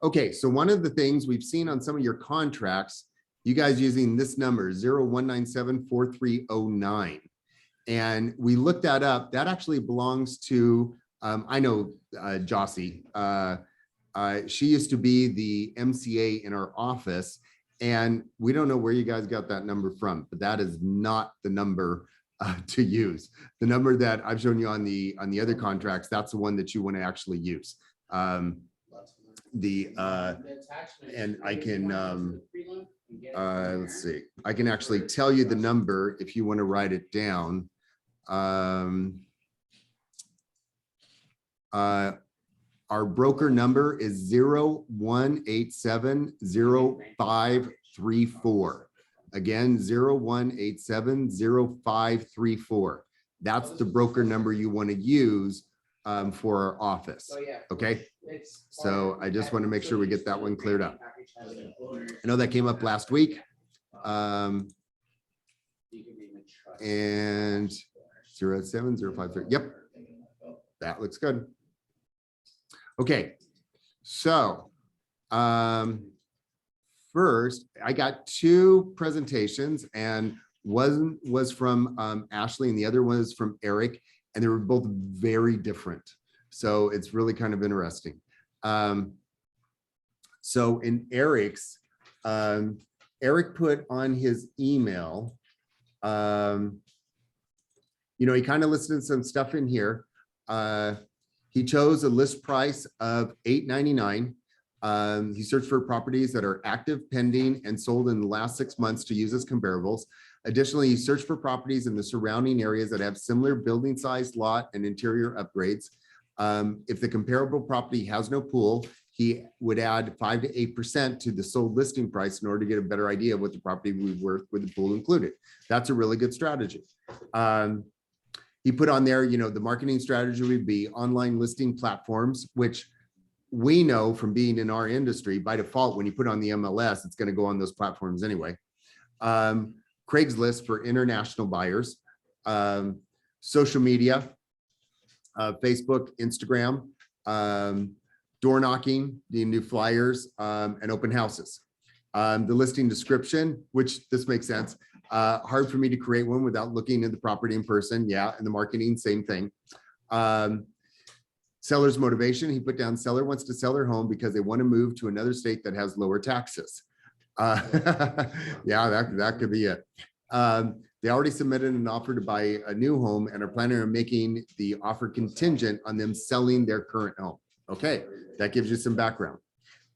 Okay, so one of the things we've seen on some of your contracts, you guys using this number 01974309. And we looked that up. That actually belongs to, I know Jossie. She used to be the MCA in our office, and we don't know where you guys got that number from, but that is not the number to use. The number that I've shown you on the other contracts, that's the one that you want to actually use. And I can let's see, I can actually tell you the number if you want to write it down. Our broker number is 01870534. Again, 01870534. That's the broker number you want to use for our office. Okay. So I just want to make sure we get that one cleared up. I know that came up last week. And 07053. Yep. That looks good. Okay. So first, I got two presentations, and one was from Ashley and the other one was from Eric, and they were both very different. So it's really kind of interesting. So in Eric's, Eric put on his email, he kind of listed some stuff in here. He chose a list price of $8.99. He searched for properties that are active, pending, and sold in the last 6 months to use as comparables. Additionally, he searched for properties in the surrounding areas that have similar building size, lot, and interior upgrades. If the comparable property has no pool, he would add 5 to 8% to the sold listing price in order to get a better idea of what the property would be worth with the pool included. That's a really good strategy. He put on there, the marketing strategy would be online listing platforms, which we know from being in our industry, by default, when you put on the MLS, it's going to go on those platforms anyway. Craigslist for international buyers, social media, Facebook, Instagram, door knocking, the new flyers, and open houses. The listing description, which this makes sense. Hard for me to create one without looking at the property in person. Yeah, and the marketing, same thing. Seller's motivation, he put down seller wants to sell their home because they want to move to another state that has lower taxes. Yeah, that could be it. They already submitted an offer to buy a new home and are planning on making the offer contingent on them selling their current home. Okay, that gives you some background.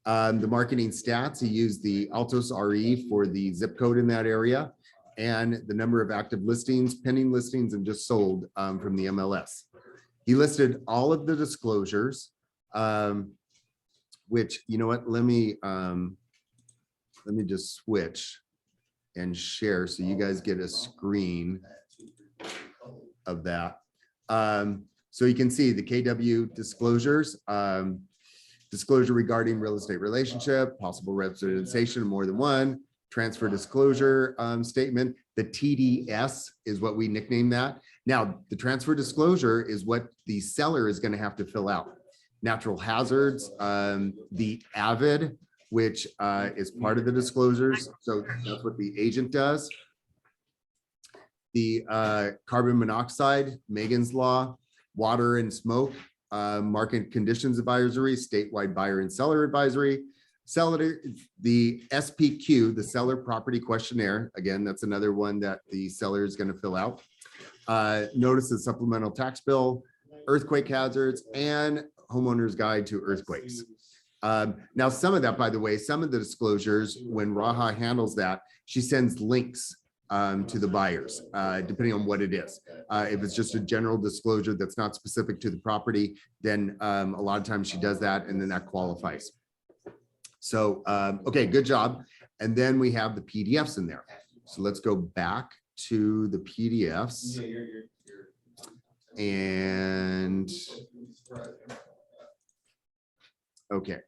The marketing stats, he used the Altos RE for the zip code in that area and the number of active listings, pending listings, and just sold from the MLS. He listed all of the disclosures, which, you know what, let me just switch and share so you guys get a screen of that. So you can see the KW disclosures, disclosure regarding real estate relationship, possible representation of more than one, transfer disclosure statement. The TDS is what we nickname that. Now, the transfer disclosure is what the seller is going to have to fill out. Natural hazards, the AVID, which is part of the disclosures. So that's what the agent does. The carbon monoxide, Megan's Law, water and smoke, market conditions advisory, statewide buyer and seller advisory, seller, the SPQ, the seller property questionnaire. Again, that's another one that the seller is going to fill out. Notice of supplemental tax bill, earthquake hazards, and homeowner's guide to earthquakes. Now, some of that, by the way, some of the disclosures, when Raha handles that, she sends links to the buyers, depending on what it is. If it's just a general disclosure that's not specific to the property, then a lot of times she does that, and then that qualifies. So, okay, good job. And then we have the PDFs in there. So let's go back to the PDFs. And okay,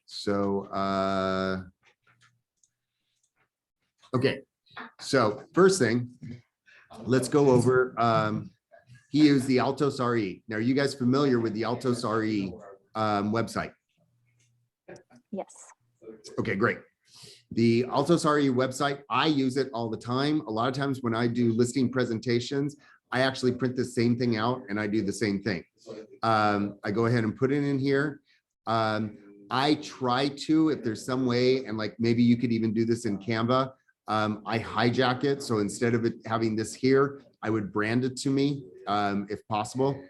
so okay, so first thing, let's go over, he used the Altos RE. Now, are you guys familiar with the Altos RE website? Yes. Okay, great. The Altos RE website, I use it all the time. A lot of times when I do listing presentations, I actually print the same thing out and I do the same thing. I go ahead and put it in here. I try to, if there's some way, and like maybe you could even do this in Canva, I hijack it. So instead of it having this here, I would brand it to me if possible.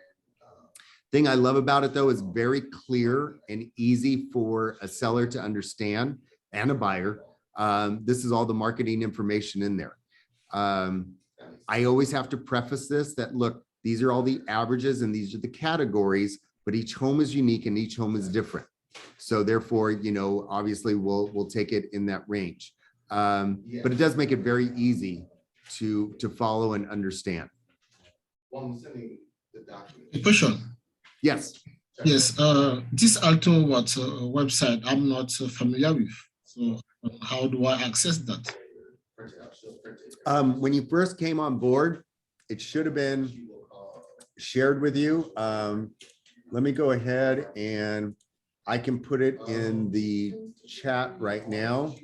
Thing I love about it though is very clear and easy for a seller to understand and a buyer. This is all the marketing information in there. I always have to preface this that look, these are all the averages and these are the categories, but each home is unique and each home is different. So therefore, you know, obviously we'll take it in that range. But it does make it very easy to follow and understand. A question. Yes. Yes, this Alto website I'm not familiar with. So how do I access that? When you first came on board, it should have been shared with you. Let me go ahead and I can put it in the chat right now.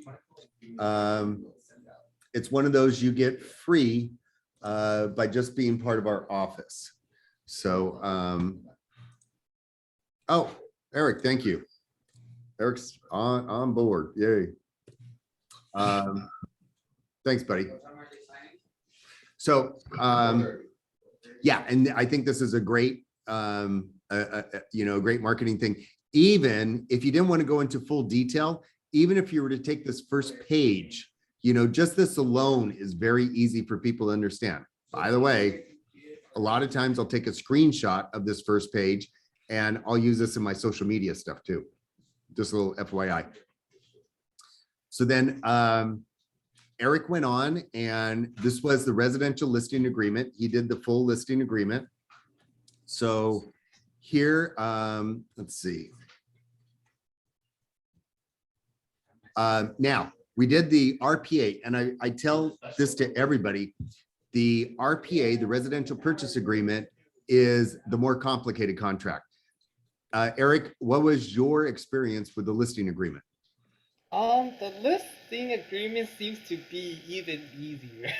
It's one of those you get free by just being part of our office. So, oh, Eric, thank you. Eric's on board. Yay. Thanks, buddy. So, yeah, and I think this is a great, you know, great marketing thing. Even if you didn't want to go into full detail, even if you were to take this first page, you know, just this alone is very easy for people to understand. By the way, a lot of times I'll take a screenshot of this first page and I'll use this in my social media stuff too. Just a little FYI. So then Eric went on and this was the residential listing agreement. He did the full listing agreement. So here, let's see. Now we did the RPA and I tell this to everybody. The RPA, the residential purchase agreement, is the more complicated contract. Eric, what was your experience with the listing agreement? The listing agreement seems to be even easier.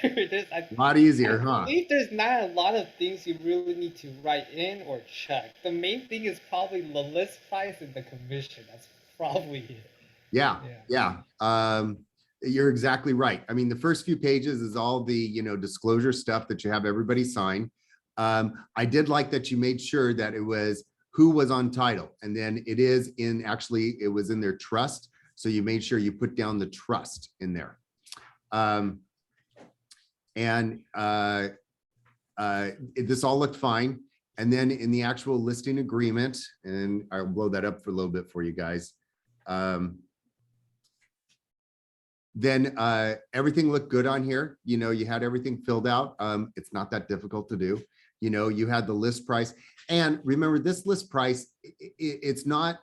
A lot easier, huh? I believe there's not a lot of things you really need to write in or check. The main thing is probably the list price and the commission. That's probably it. Yeah. You're exactly right. I mean, the first few pages is all the, you know, disclosure stuff that you have everybody sign. I did like that you made sure that it was who was on title, and then it is in, actually, it was in their trust. So you made sure you put down the trust in there. This all looked fine. And then in the actual listing agreement, and I'll blow that up for a little bit for you guys. Then everything looked good on here. You know, you had everything filled out. It's not that difficult to do. You know, you had the list price. And remember, this list price, it's not,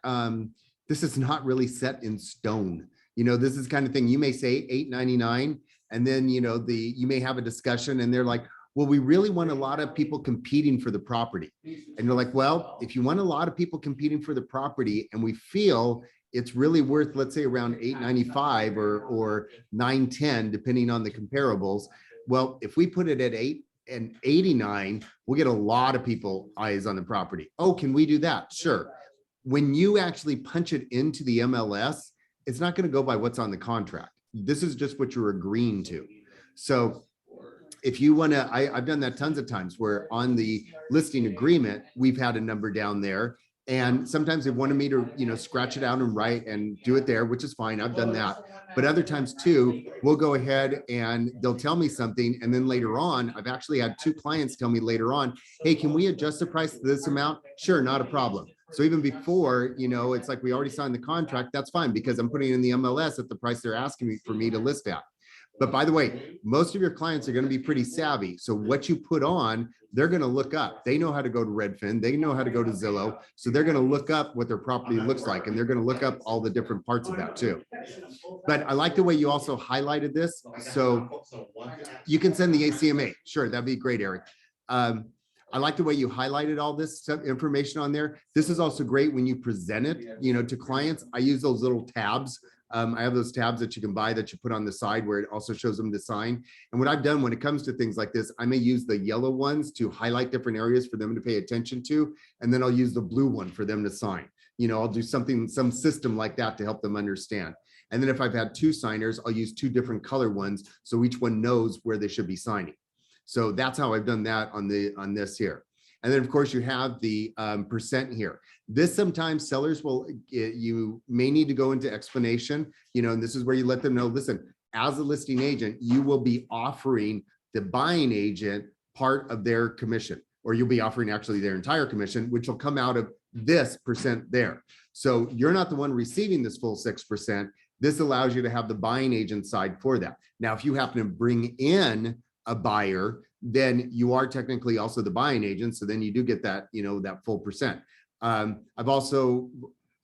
this is not really set in stone. You know, this is kind of thing you may say $8.99, and then, you know, you may have a discussion and they're like, well, we really want a lot of people competing for the property. And you're like, well, if you want a lot of people competing for the property and we feel it's really worth, let's say around $8.95 or $9.10, depending on the comparables. Well, if we put it at $8.89, we'll get a lot of people eyes on the property. Oh, can we do that? Sure. When you actually punch it into the MLS, it's not going to go by what's on the contract. This is just what you're agreeing to. So if you want to, I've done that tons of times where on the listing agreement, we've had a number down there. And sometimes they wanted me to, you know, scratch it out and write and do it there, which is fine. I've done that. But other times too, we'll go ahead and they'll tell me something. And then later on, I've actually had 2 clients tell me later on, hey, can we adjust the price to this amount? Sure, not a problem. So even before, you know, it's like we already signed the contract. That's fine because I'm putting in the MLS at the price they're asking me for me to list at. But by the way, most of your clients are going to be pretty savvy. So what you put on, they're going to look up. They know how to go to Redfin. They know how to go to Zillow. So they're going to look up what their property looks like. And they're going to look up all the different parts of that too. But I like the way you also highlighted this. So you can send the ACMA. Sure, that'd be great, Eric. I like the way you highlighted all this stuff, information on there. This is also great when you present it, you know, to clients. I use those little tabs. I have those tabs that you can buy that you put on the side where it also shows them the sign. And what I've done when it comes to things like this, I may use the yellow ones to highlight different areas for them to pay attention to. And then I'll use the blue one for them to sign. You know, I'll do something, some system like that to help them understand. And then if I've had two signers, I'll use two different color ones so each one knows where they should be signing. So that's how I've done that on this here. And then of course you have the percent here. This sometimes sellers will, you may need to go into explanation, you know, and this is where you let them know, listen, as a listing agent, you will be offering the buying agent part of their commission, or you'll be offering actually their entire commission, which will come out of this percent there. So you're not the one receiving this full 6%. This allows you to have the buying agent side for that. Now, if you happen to bring in a buyer, then you are technically also the buying agent. So then you do get that, you know, that full percent. I've also,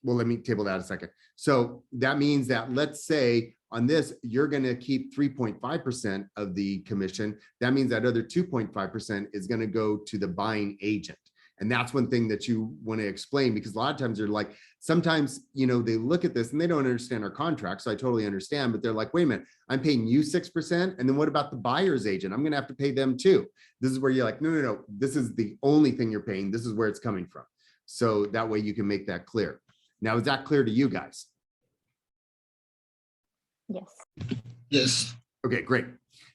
well, let me table that a second. So that means that, let's say on this, you're going to keep 3.5% of the commission. That means that other 2.5% is going to go to the buying agent. And that's one thing that you want to explain, because a lot of times they're like, sometimes, you know, they look at this and they don't understand our contract. So I totally understand, but they're like, wait a minute, I'm paying you 6%. And then what about the buyer's agent? I'm going to have to pay them too. This is where you're like, no, this is the only thing you're paying. This is where it's coming from. So that way you can make that clear. Now, is that clear to you guys? Yes. Yes. Okay, great.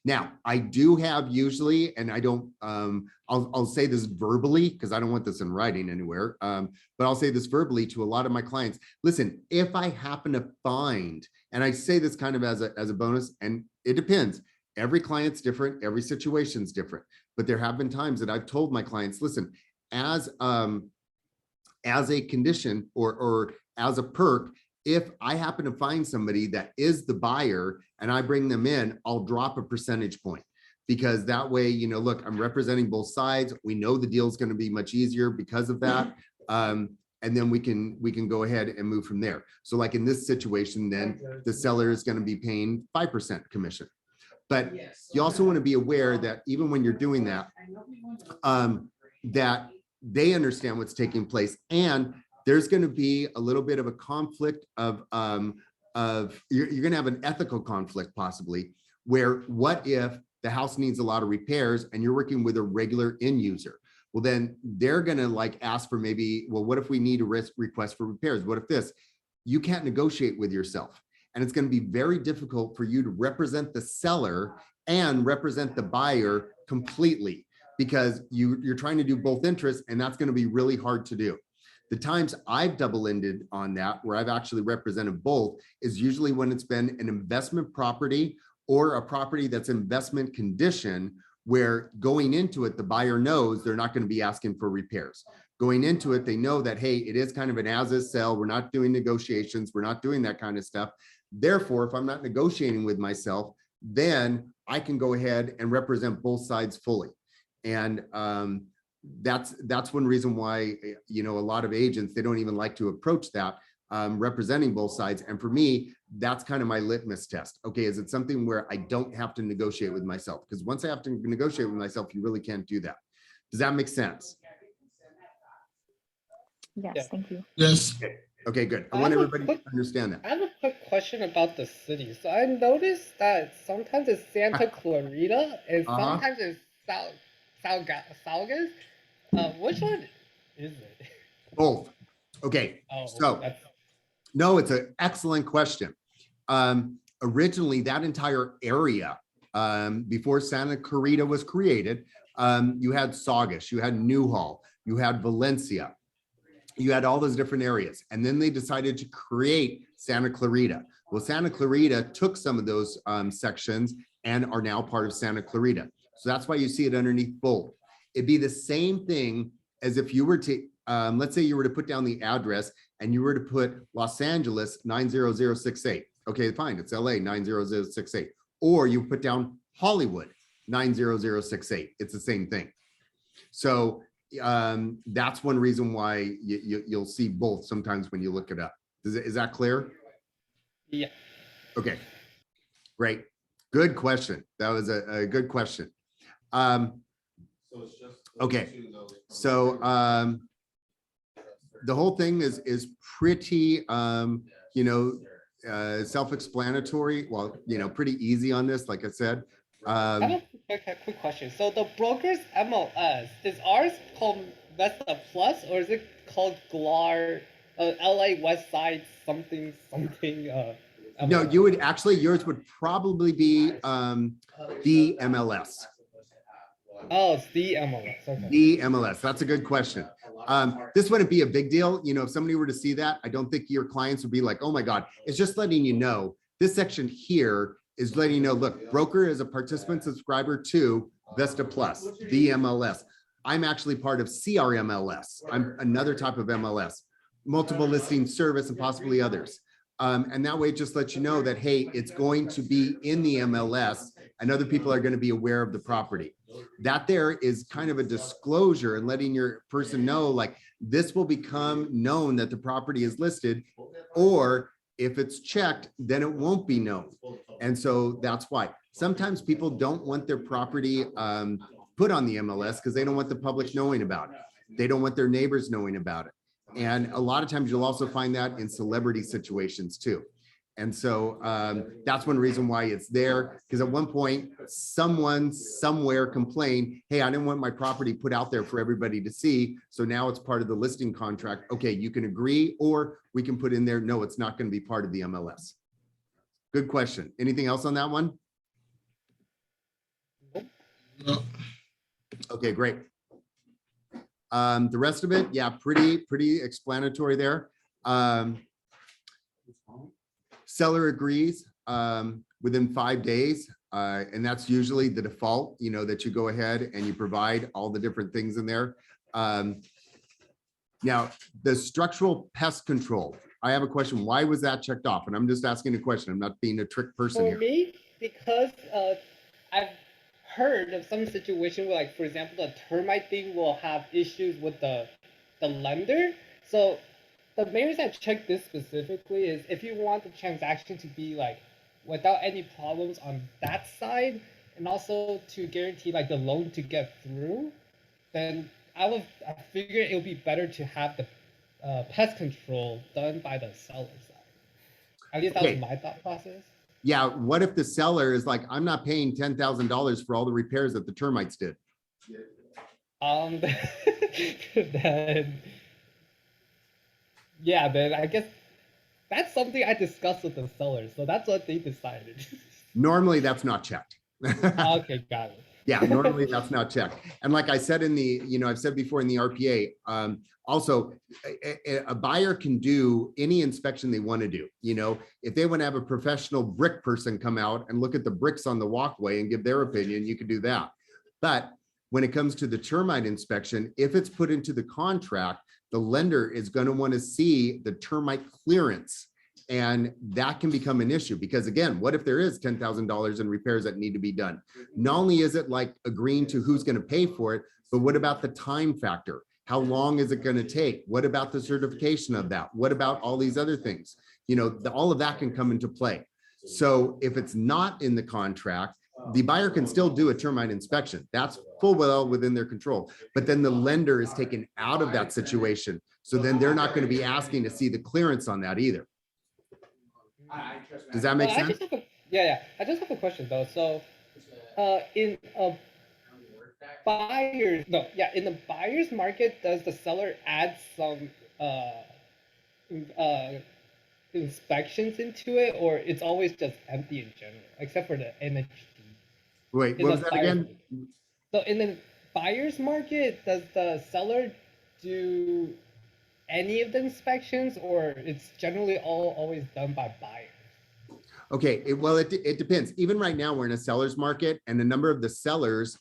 Now, I do have usually, and I don't, I'll say this verbally because I don't want this in writing anywhere, but I'll say this verbally to a lot of my clients. Listen, if I happen to find, and I say this kind of as a bonus, and it depends. Every client's different, every situation's different, but there have been times that I've told my clients, listen, as a condition or as a perk, if I happen to find somebody that is the buyer and I bring them in, I'll drop a percentage point, because that way, you know, look, I'm representing both sides. We know the deal is going to be much easier because of that. And then we can go ahead and move from there. So like in this situation, then the seller is going to be paying 5% commission. But you also want to be aware that even when you're doing that, that they understand what's taking place, and there's going to be a little bit of a conflict of you're going to have an ethical conflict possibly, where what if the house needs a lot of repairs and you're working with a regular end user? Well, then they're going to like ask for maybe, well, what if we need a request for repairs? What if this? You can't negotiate with yourself. And it's going to be very difficult for you to represent the seller and represent the buyer completely, because you're trying to do both interests, and that's going to be really hard to do. The times I've double-ended on that, where I've actually represented both, is usually when it's been an investment property or a property that's investment condition, where going into it, the buyer knows they're not going to be asking for repairs. Going into it, they know that, hey, it is kind of an as-is sale. We're not doing negotiations. We're not doing that kind of stuff. Therefore, if I'm not negotiating with myself, then I can go ahead and represent both sides fully. And that's one reason why, you know, a lot of agents, they don't even like to approach that, representing both sides. And for me, that's kind of my litmus test. Okay, is it something where I don't have to negotiate with myself? Because once I have to negotiate with myself, you really can't do that. Does that make sense? Yes, Yeah. thank you. Yes. Okay, good. I I want have a everybody quick- to understand that. I have a quick question about the city. So I noticed that sometimes it's Santa Clarita and sometimes it's Saugus. Which one is it? Both. Okay, Oh, so that's no, it's an excellent question. Originally, that entire area, before Santa Clarita was created, you had Saugus, you had Newhall, you had Valencia, you had all those different areas. And then they decided to create Santa Clarita. Well, Santa Clarita took some of those sections and are now part of Santa Clarita. So that's why you see it underneath both. It'd be the same thing as if you were to, let's say you were to put down the address and you were to put Los Angeles 90068. Okay, fine, it's LA 90068. Or you put down Hollywood 90068. It's the same thing. So that's one reason why you'll see both sometimes when you look it up. Is that clear? yeah. Okay, great. Good question. That was a good question. So it's just Okay, so the whole thing is pretty self-explanatory. Well, pretty easy on this, like I said. I have a quick question. So the broker's MLS, is ours called Vesta Plus or is it called GLAR, LA West Side something something? No, MLS? you would actually, yours would probably be the MLS. Oh, it's the MLS. Okay. The MLS. That's a good question. This wouldn't be a big deal. If somebody were to see that, I don't think your clients would be like, oh my God, it's just letting you know. This section here is letting you know, look, broker is a participant subscriber to Vesta Plus, the MLS. I'm actually part of CRMLS. I'm another type of MLS, multiple listing service and possibly others. And that way it just lets you know that, hey, it's going to be in the MLS and other people are going to be aware of the property. That there is kind of a disclosure and letting your person know, like, this will become known that the property is listed, or if it's checked, then it won't be known. And so that's why sometimes people don't want their property put on the MLS because they don't want the public knowing about it. They don't want their neighbors knowing about it. And a lot of times you'll also find that in celebrity situations too. And so that's one reason why it's there, because at one point someone somewhere complained, hey, I didn't want my property put out there for everybody to see. So now it's part of the listing contract. Okay, you can agree, or we can put in there, no, it's not going to be part of the MLS. Good question. Anything else on that one? No. Okay, great. The rest of it, yeah, pretty explanatory there. Seller agrees within 5 days, and that's usually the default, that you go ahead and you provide all the different things in there. Now, the structural pest control, I have a question. Why was that checked off? And I'm just asking a question. I'm not being a trick person here. For me, because I've heard of some situation where, like, for example, the termite thing will have issues with the lender. So the main reason I checked this specifically is if you want the transaction to be like without any problems on that side, and also to guarantee like the loan to get through, then I figured it would be better to have the pest control done by the seller side. At least that was my thought process. Yeah, what if the seller is like, I'm not paying $10,000 for all the repairs that the termites did? Then yeah, then I guess that's something I discussed with the seller, so that's what they decided. Normally, that's not checked. Okay, got it. Yeah, normally that's not checked. And like I said in the, I've said before in the RPA, also a buyer can do any inspection they want to do. If they want to have a professional brick person come out and look at the bricks on the walkway and give their opinion, you could do that. But when it comes to the termite inspection, if it's put into the contract, the lender is going to want to see the termite clearance. And that can become an issue because, again, what if there is $10,000 in repairs that need to be done? Not only is it like agreeing to who's going to pay for it, but what about the time factor? How long is it going to take? What about the certification of that? What about all these other things? All of that can come into play. So if it's not in the contract, the buyer can still do a termite inspection. That's full well within their control. But then the lender is taken out of that situation. So then they're not going to be asking to see the clearance on that either. Does that make sense? I just have a question though. So in a in the buyer's market, does the seller add some inspections into it, or it's always just empty in general, except for the NHD? Wait, what was that again? So in the buyer's market, does the seller do any of the inspections, or it's generally always done by buyers? Okay, well, it depends. Even right now, we're in a seller's market, and a number of the sellers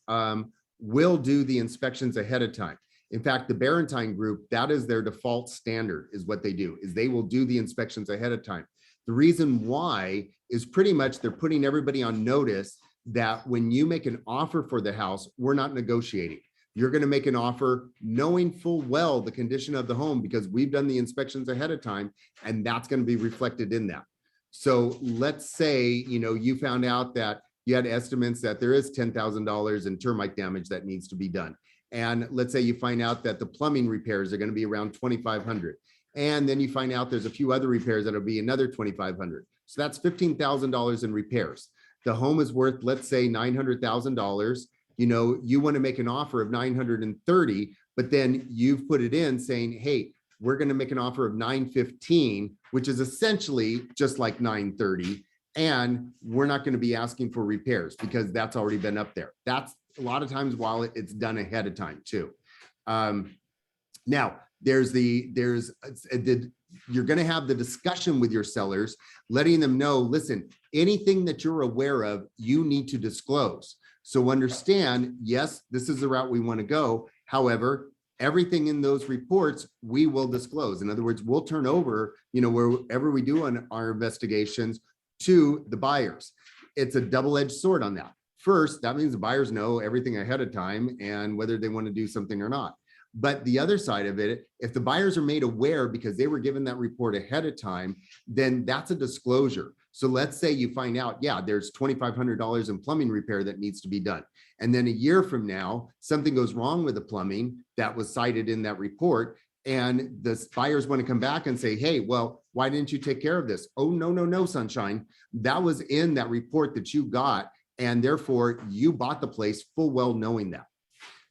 will do the inspections ahead of time. In fact, the Barentine Group, that is their default standard, is what they do, is they will do the inspections ahead of time. The reason why is pretty much they're putting everybody on notice that when you make an offer for the house, we're not negotiating. You're going to make an offer knowing full well the condition of the home because we've done the inspections ahead of time, and that's going to be reflected in that. So let's say, you found out that you had estimates that there is $10,000 in termite damage that needs to be done. And let's say you find out that the plumbing repairs are going to be around 2,500. And then you find out there's a few other repairs that'll be another 2,500. So that's $15,000 in repairs. The home is worth, let's say, $900,000. You know, you want to make an offer of 930, but then you've put it in saying, hey, we're going to make an offer of 915, which is essentially just like 930. And we're not going to be asking for repairs because that's already been up there. That's a lot of times while it's done ahead of time too. Now you're going to have the discussion with your sellers, letting them know, listen, anything that you're aware of, you need to disclose. So understand, yes, this is the route we want to go. However, everything in those reports, we will disclose. In other words, we'll turn over, you know, wherever we do on our investigations to the buyers. It's a double-edged sword on that. First, that means the buyers know everything ahead of time and whether they want to do something or not. But the other side of it, if the buyers are made aware because they were given that report ahead of time, then that's a disclosure. So let's say you find out, yeah, there's $2,500 in plumbing repair that needs to be done. And then a year from now, something goes wrong with the plumbing that was cited in that report. And the buyers want to come back and say, hey, well, why didn't you take care of this? Oh, no, sunshine. That was in that report that you got. And therefore you bought the place full well knowing that.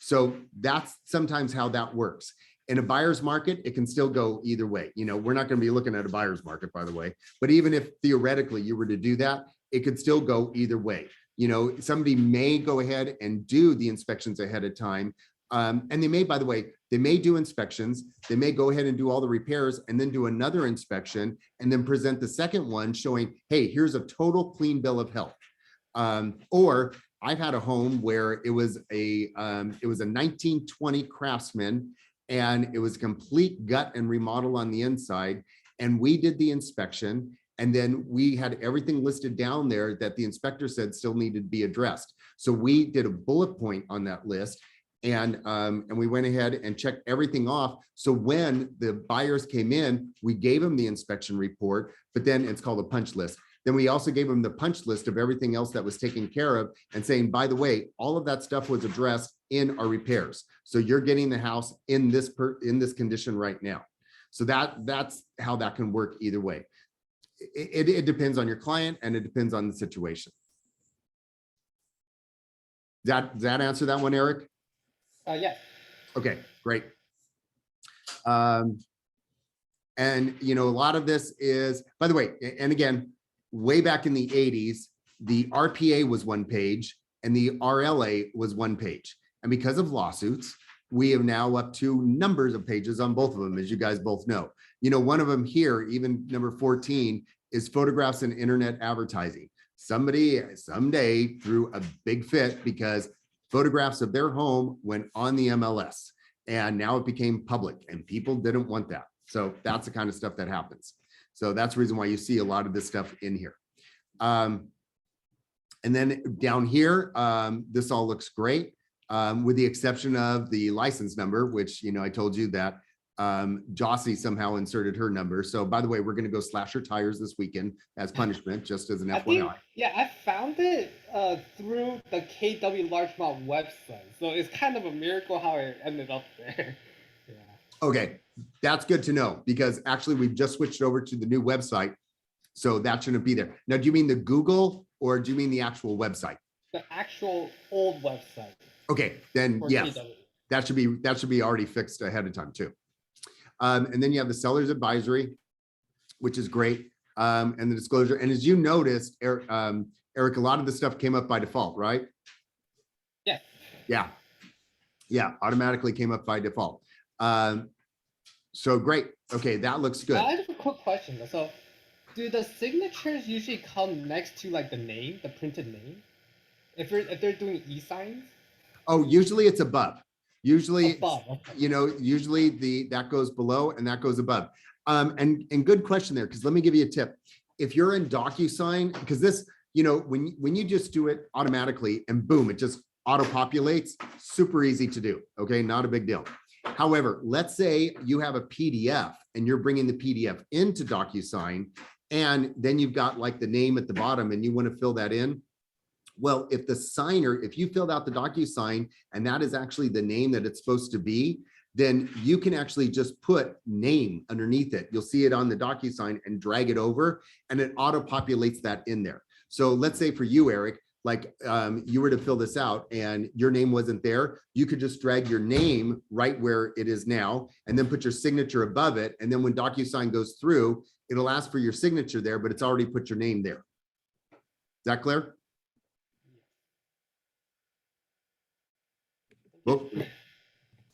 So that's sometimes how that works. In a buyer's market, it can still go either way. You know, we're not going to be looking at a buyer's market, by the way, but even if theoretically you were to do that, it could still go either way. You know, somebody may go ahead and do the inspections ahead of time. And they may, by the way, they may do inspections. They may go ahead and do all the repairs and then do another inspection and then present the second one showing, hey, here's a total clean bill of health. Or I've had a home where it was a 1920 Craftsman and it was complete gut and remodel on the inside. And we did the inspection and then we had everything listed down there that the inspector said still needed to be addressed. So we did a bullet point on that list and we went ahead and checked everything off. So when the buyers came in, we gave them the inspection report, but then it's called a punch list. Then we also gave them the punch list of everything else that was taken care of and saying, by the way, all of that stuff was addressed in our repairs. So you're getting the house in this condition right now. So that's how that can work either way. It depends on your client and it depends on the situation. Does that answer that one, Eric? Yes. Okay, great. And you know, a lot of this is, by the way, and again, way back in the 80s, the RPA was one page and the RLA was one page. And because of lawsuits, we have now up to numbers of pages on both of them, as you guys both know. You know, one of them here, even number 14, is photographs and internet advertising. Somebody someday threw a big fit because photographs of their home went on the MLS and now it became public and people didn't want that. So that's the kind of stuff that happens. So that's the reason why you see a lot of this stuff in here. And then down here, this all looks great, with the exception of the license number, which, you know, I told you that Jossie somehow inserted her number. So by the way, we're going to go slash her tires this weekend as punishment, just as an FYI. Yeah, I found it through the KW Largemount website. So it's kind of a miracle how it ended up there. Yeah. Okay, that's good to know because actually we've just switched over to the new website. So that shouldn't be there. Now, do you mean the Google or do you mean the actual website? The actual old website. Okay, then yes, KW. that should be already fixed ahead of time too. And then you have the seller's advisory, which is great. And the disclosure. And as you noticed, Eric, a lot of the stuff came up by default, right? Yeah. Yeah, automatically came up by default. So great. Okay, that looks good. I have a quick question though. So do the signatures usually come next to like the name, the printed name? If they're doing e-signs? Oh, usually it's above. Usually, Above, okay. you know, usually that goes below and that goes above. And good question there, because let me give you a tip. If you're in DocuSign, because this, you know, when you just do it automatically and boom, it just auto-populates, super easy to do. Okay, not a big deal. However, let's say you have a PDF and you're bringing the PDF into DocuSign, and then you've got like the name at the bottom and you want to fill that in. Well, if the signer, if you filled out the DocuSign and that is actually the name that it's supposed to be, then you can actually just put name underneath it. You'll see it on the DocuSign and drag it over and it auto populates that in there. So let's say for you, Eric, like you were to fill this out and your name wasn't there, you could just drag your name right where it is now and then put your signature above it. And then when DocuSign goes through, it'll ask for your signature there, but it's already put your name there. Is that clear? Oh,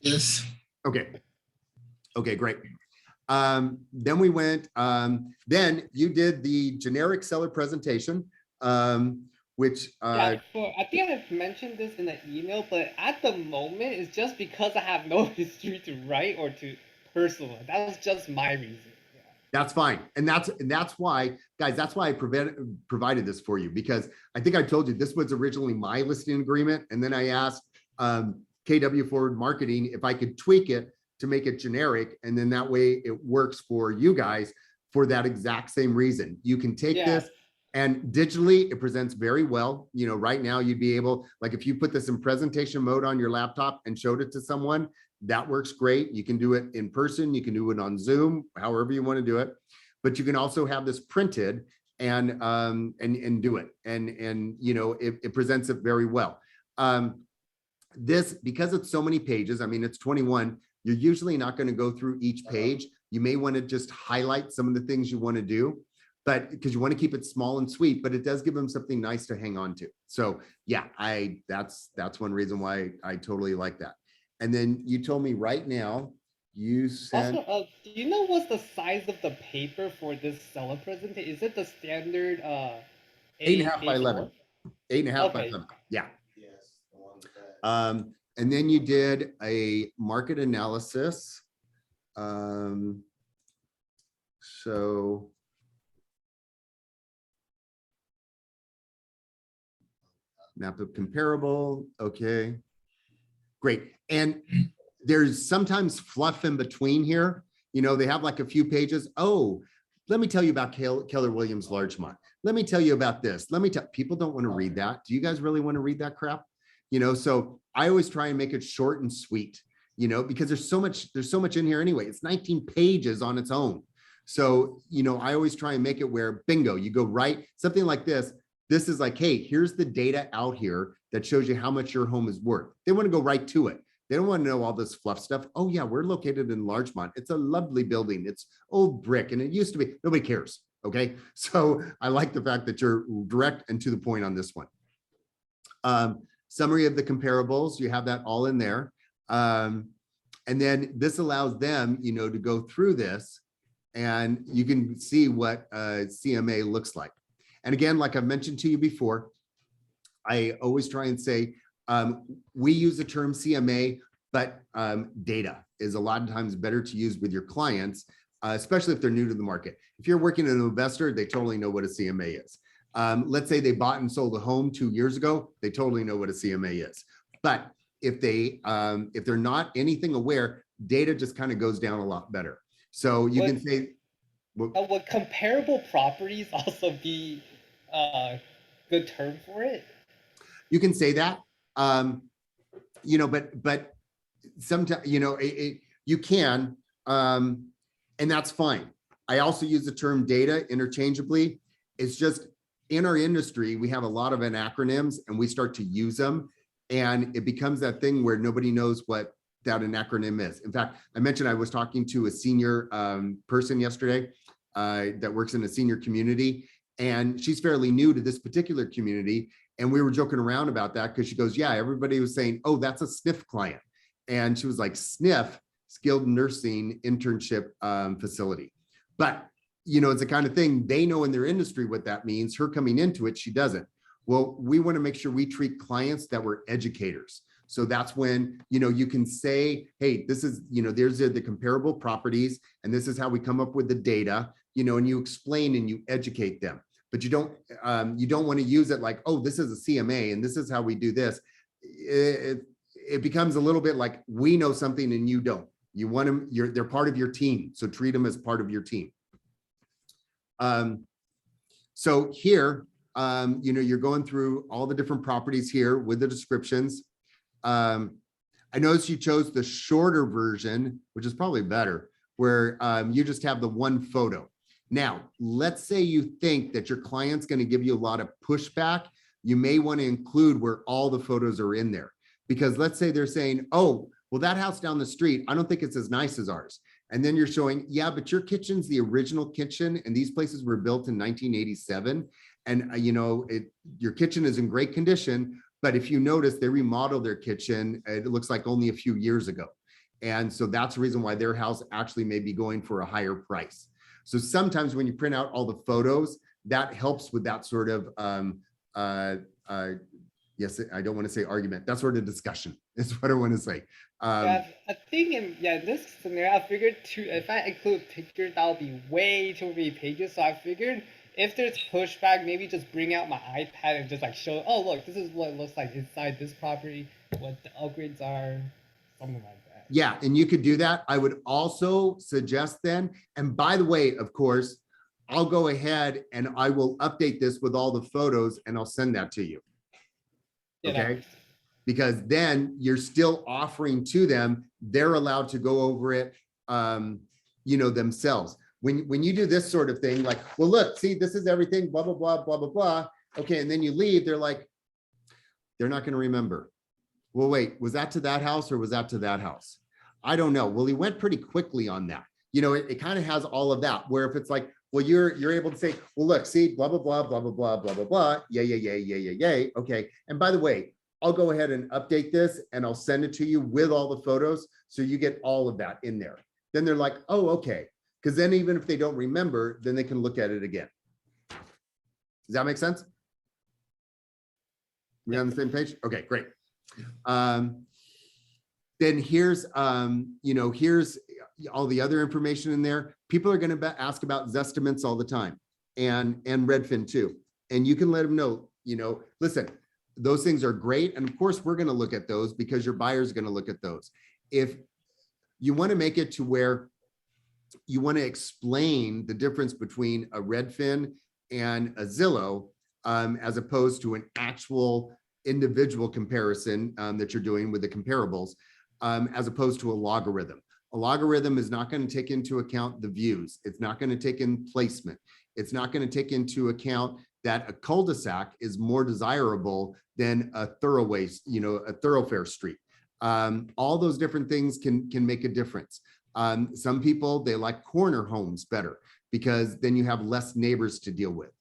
Yes. okay. Okay, great. Then we went, then you did the generic seller presentation, which Yeah, I think I've mentioned this in the email, but at the moment, it's just because I have no history to write or to personalize. That was just my reason. Yeah. that's fine. And that's why, guys, that's why I provided this for you, because I think I told you this was originally my listing agreement. And then I asked KW Forward Marketing if I could tweak it to make it generic. And then that way it works for you guys for that exact same reason. You can take this and digitally it presents very well. You know, right now you'd be able, like if you put this in presentation mode on your laptop and showed it to someone, that works great. You can do it in person. You can do it on Zoom, however you want to do it. But you can also have this printed and do it. And you know, it presents it very well. This, because it's so many pages, I mean, it's 21, you're usually not going to go through each page. You may want to just highlight some of the things you want to do, but because you want to keep it small and sweet, but it does give them something nice to hang on to. So yeah, that's one reason why I totally like that. And then you told me right now, you sent. Also, do you know what's the size of the paper for this seller presentation? Is it the standard 8.5 by 11. 8.5 by 11. Yeah. And then you did a market analysis. So map of comparable. Okay, great. And there's sometimes fluff in between here. You know, they have like a few pages. Oh, let me tell you about Keller Williams Largemont. Let me tell you about this. Let me tell people don't want to read that. Do you guys really want to read that crap? You know, so I always try and make it short and sweet, you know, because there's so much in here anyway. It's 19 pages on its own. So, you know, I always try and make it where bingo, you go right, something like this. This is like, hey, here's the data out here that shows you how much your home is worth. They want to go right to it. They don't want to know all this fluff stuff. Oh yeah, we're located in Largemont. It's a lovely building. It's old brick and it used to be, nobody cares. Okay. So I like the fact that you're direct and to the point on this one. Summary of the comparables, you have that all in there. And then this allows them, you know, to go through this and you can see what CMA looks like. And again, like I've mentioned to you before, I always try and say, we use the term CMA, but data is a lot of times better to use with your clients, especially if they're new to the market. If you're working as an investor, they totally know what a CMA is. Let's say they bought and sold a home 2 years ago, they totally know what a CMA is. But if they're not anything aware, data just kind of goes down a lot better. So you can say, would comparable properties also be a good term for it? You can say that, you know, but sometimes, you know, you can, and that's fine. I also use the term data interchangeably. It's just in our industry, we have a lot of acronyms and we start to use them and it becomes that thing where nobody knows what that an acronym is. In fact, I mentioned I was talking to a senior person yesterday that works in a senior community and she's fairly new to this particular community. And we were joking around about that because she goes, yeah, everybody was saying, oh, that's a SNF client. And she was like, SNF, skilled nursing internship facility. But, you know, it's the kind of thing they know in their industry what that means. Her coming into it, she doesn't. Well, we want to make sure we treat clients that we're educators. So that's when, you know, you can say, hey, this is, you know, there's the comparable properties and this is how we come up with the data, you know, and you explain and you educate them. But you don't want to use it like, oh, this is a CMA and this is how we do this. It becomes a little bit like we know something and you don't. You want them, they're part of your team. So treat them as part of your team. So here, you know, you're going through all the different properties here with the descriptions. I noticed you chose the shorter version, which is probably better, where you just have the one photo. Now, let's say you think that your client's going to give you a lot of pushback. You may want to include where all the photos are in there, because let's say they're saying, oh, well, that house down the street, I don't think it's as nice as ours. And then you're showing, yeah, but your kitchen's the original kitchen, and these places were built in 1987. And you know, your kitchen is in great condition, but if you notice, they remodeled their kitchen, it looks like only a few years ago. And so that's the reason why their house actually may be going for a higher price. So sometimes when you print out all the photos, that helps with that sort of, yes, I don't want to say argument, that sort of discussion is what I want to say. Yeah, I think in this scenario, I figured if I include pictures, that would be way too many pages. So I figured if there's pushback, maybe just bring out my iPad and just like show, oh look, this is what it looks like inside this property, what the upgrades are, something like that. Yeah, and you could do that. I would also suggest then, and by the way, of course, I'll go ahead and I will update this with all the photos and I'll send that to you. Yeah, okay, because then you're still offering to them, they're allowed to go over it, you know, themselves. When you do this sort of thing, like, well, look, see, this is everything, blah, blah, blah, blah, blah, blah. Okay, and then you leave, they're like, they're not going to remember. Well, wait, was that to that house or was that to that house? I don't know. Well, he went pretty quickly on that. You know, it kind of has all of that, where if it's like, well, you're able to say, well, look, see, blah, blah, blah, blah, blah, blah, blah, blah, blah, yay, yay, yay, yay, yay, yay. Okay, and by the way, I'll go ahead and update this and I'll send it to you with all the photos. So you get all of that in there. Then they're like, oh, okay. Because then even if they don't remember, then they can look at it again. Does that make sense? We on the same page? Okay, great. Then here's, you know, here's all the other information in there. People are going to ask about Zestimates all the time, and Redfin too. And you can let them know, you know, listen, those things are great. And of course, we're going to look at those because your buyer's going to look at those. If you want to make it to where you want to explain the difference between a Redfin and a Zillow, as opposed to an actual individual comparison that you're doing with the comparables, as opposed to a logarithm. A logarithm is not going to take into account the views. It's not going to take in placement. It's not going to take into account that a cul-de-sac is more desirable than a thoroughway, you know, a thoroughfare street. All those different things can make a difference. Some people, they like corner homes better because then you have less neighbors to deal with.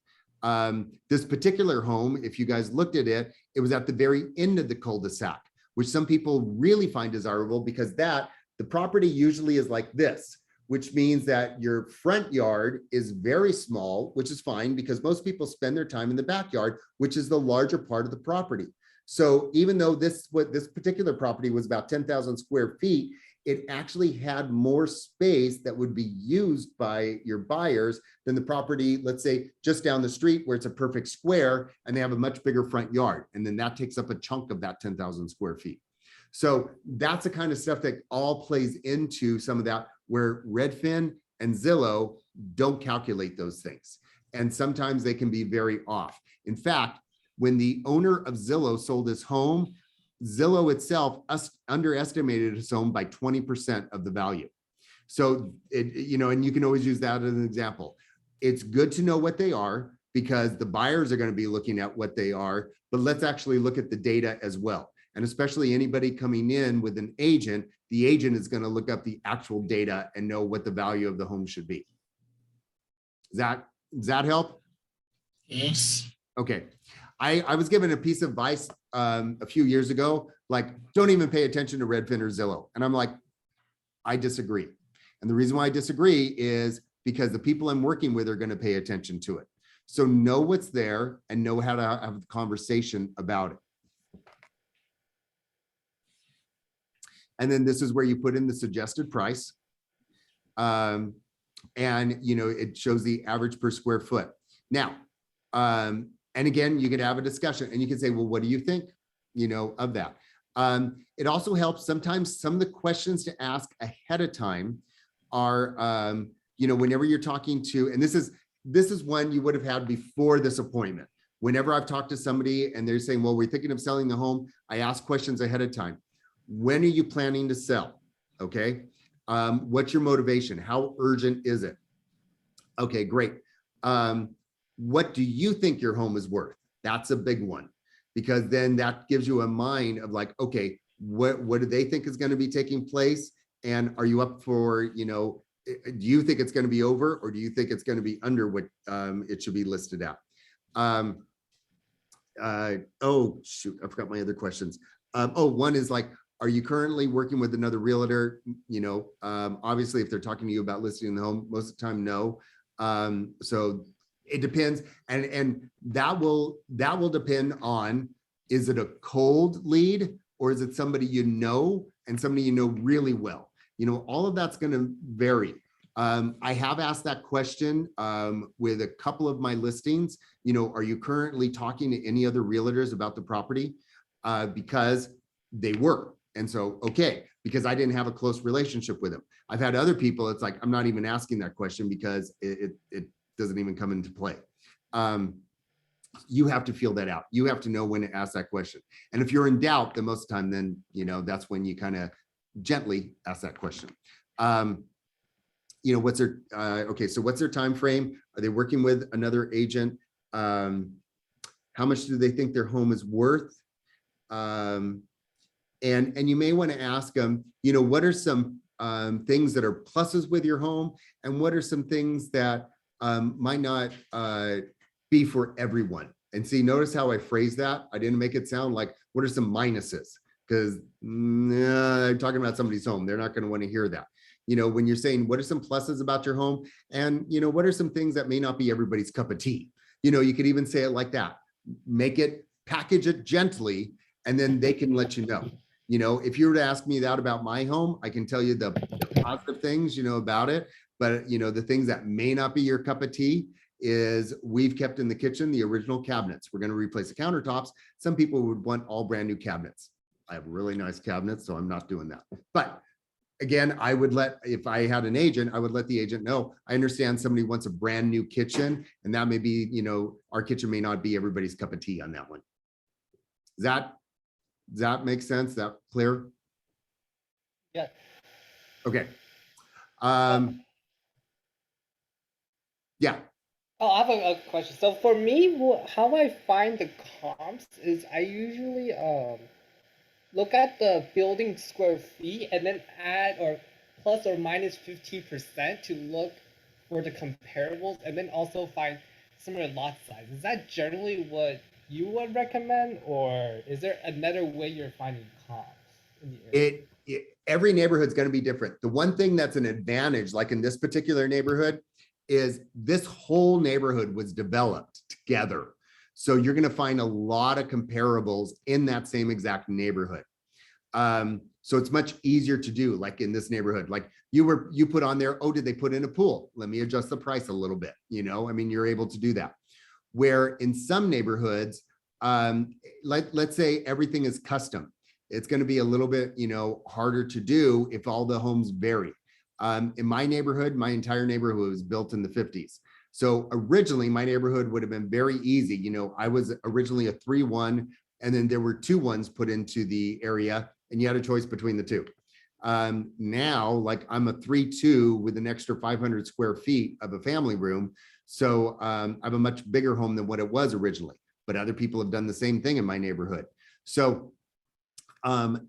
This particular home, if you guys looked at it, it was at the very end of the cul-de-sac, which some people really find desirable because the property usually is like this, which means that your front yard is very small, which is fine because most people spend their time in the backyard, which is the larger part of the property. So even though this particular property was about 10,000 square feet, it actually had more space that would be used by your buyers than the property, let's say, just down the street where it's a perfect square and they have a much bigger front yard. And then that takes up a chunk of that 10,000 square feet. So that's the kind of stuff that all plays into some of that, where Redfin and Zillow don't calculate those things. And sometimes they can be very off. In fact, when the owner of Zillow sold his home, Zillow itself underestimated his home by 20% of the value. So, you know, and you can always use that as an example. It's good to know what they are because the buyers are going to be looking at what they are, but let's actually look at the data as well. And especially anybody coming in with an agent, the agent is going to look up the actual data and know what the value of the home should be. Does that help? Yes. Okay. I was given a piece of advice a few years ago, like, don't even pay attention to Redfin or Zillow. And I'm like, I disagree. And the reason why I disagree is because the people I'm working with are going to pay attention to it. So know what's there and know how to have a conversation about it. And then this is where you put in the suggested price. And, you know, it shows the average per square foot. Now, and again, you could have a discussion and you can say, well, what do you think, you know, of that? It also helps sometimes some of the questions to ask ahead of time are, you know, whenever you're talking to, and this is one you would have had before this appointment, whenever I've talked to somebody and they're saying, well, we're thinking of selling the home, I ask questions ahead of time. When are you planning to sell? Okay. What's your motivation? How urgent is it? Okay, great. What do you think your home is worth? That's a big one, because then that gives you a mind of like, okay, what do they think is going to be taking place? And are you up for, do you think it's going to be over, or do you think it's going to be under what it should be listed at? Oh, shoot, I forgot my other questions. One is like, are you currently working with another realtor? Obviously, if they're talking to you about listing the home, most of the time, no. So it depends, and that will depend on, is it a cold lead, or is it somebody and somebody you know really well? All of that's going to vary. I have asked that question with a couple of my listings. Are you currently talking to any other realtors about the property? Because they were. And so, okay, because I didn't have a close relationship with them. I've had other people, it's like, I'm not even asking that question because it doesn't even come into play. You have to feel that out. You have to know when to ask that question. And if you're in doubt, then most of the time, then, that's when you kind of gently ask that question. What's their, okay, so what's their time frame? Are they working with another agent? How much do they think their home is worth? And you may want to ask them, what are some things that are pluses with your home, and what are some things that might not be for everyone? And see, notice how I phrased that. I didn't make it sound like, what are some minuses? Because I'm talking about somebody's home. They're not going to want to hear that. When you're saying, what are some pluses about your home? And, what are some things that may not be everybody's cup of tea? You could even say it like that. Package it gently, and then they can let you know. If you were to ask me that about my home, I can tell you the positive things, about it. But, the things that may not be your cup of tea is we've kept in the kitchen the original cabinets. We're going to replace the countertops. Some people would want all brand new cabinets. I have really nice cabinets, so I'm not doing that. But again, if I had an agent, I would let the agent know, I understand somebody wants a brand new kitchen, and that may be, our kitchen may not be everybody's cup of tea on that one. Does that make sense? That clear? Yeah. Okay. Yeah. Oh, I have a question. So for me, how I find the comps is I usually look at the building square feet and then add or plus or minus 50% to look for the comparables, and then also find similar lot size. Is that generally what you would recommend, or is there another way you're finding comps in the area? Every neighborhood's going to be different. The one thing that's an advantage, like in this particular neighborhood, is this whole neighborhood was developed together. So you're going to find a lot of comparables in that same exact neighborhood. So it's much easier to do, like in this neighborhood, like you put on there, oh, did they put in a pool? Let me adjust the price a little bit. You're able to do that. Where in some neighborhoods, let's say everything is custom. It's going to be a little bit, harder to do if all the homes vary. In my neighborhood, my entire neighborhood was built in the 50s. So originally my neighborhood would have been very easy. I was originally a 3-1, and then there were 2-1s put into the area, and you had a choice between the two. Now, like I'm a 3-2 with an extra 500 square feet of a family room. So I have a much bigger home than what it was originally, but other people have done the same thing in my neighborhood. So so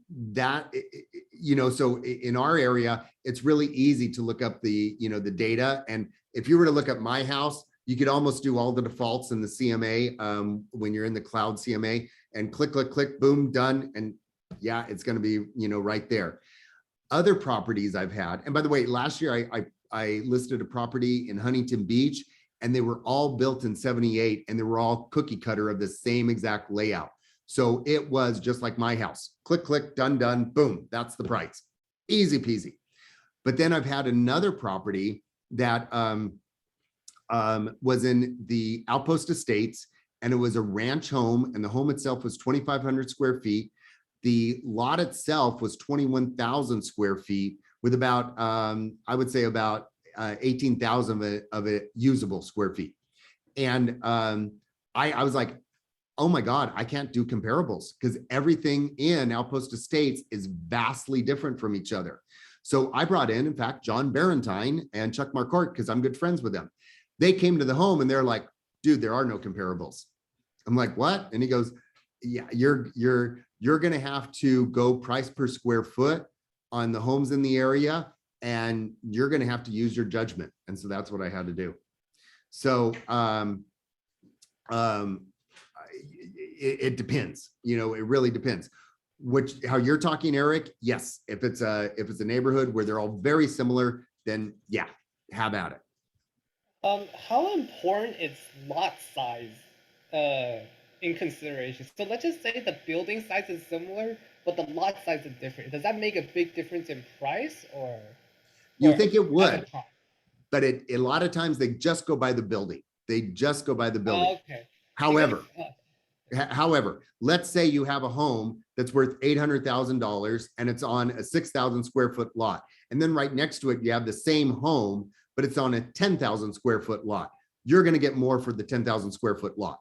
in our area, it's really easy to look up the data. And if you were to look up my house, you could almost do all the defaults in the CMA when you're in the cloud CMA, and click, click, click, boom, done. And yeah, it's going to be, right there. Other properties I've had, and by the way, last year I listed a property in Huntington Beach, and they were all built in 78, and they were all cookie cutter of the same exact layout. So it was just like my house. Click, click, done, done, boom. That's the price. Easy peasy. But then I've had another property that was in the Outpost Estates, and it was a ranch home, and the home itself was 2,500 square feet. The lot itself was 21,000 square feet with about, I would say about 18,000 of it usable square feet. And I was like, oh my God, I can't do comparables because everything in Outpost Estates is vastly different from each other. So I brought in fact, John Barentine and Chuck Marcourt, because I'm good friends with them. They came to the home and they're like, dude, there are no comparables. I'm like, what? And he goes, yeah, you're going to have to go price per square foot on the homes in the area, and you're going to have to use your judgment. And so that's what I had to do. So it depends, you know, it really depends. How you're talking, Eric, yes, if it's a neighborhood where they're all very similar, then yeah, have at it. How important is lot size in consideration? So let's just say the building size is similar, but the lot size is different. Does that make a big difference in price, or You or think it as a would, cost? but a lot of times they just go by the building. They just go by the building. Oh, okay. Because However, let's say you have a home that's worth $800,000 and it's on a 6,000 square foot lot. And then right next to it, you have the same home, but it's on a 10,000 square foot lot. You're going to get more for the 10,000 square foot lot.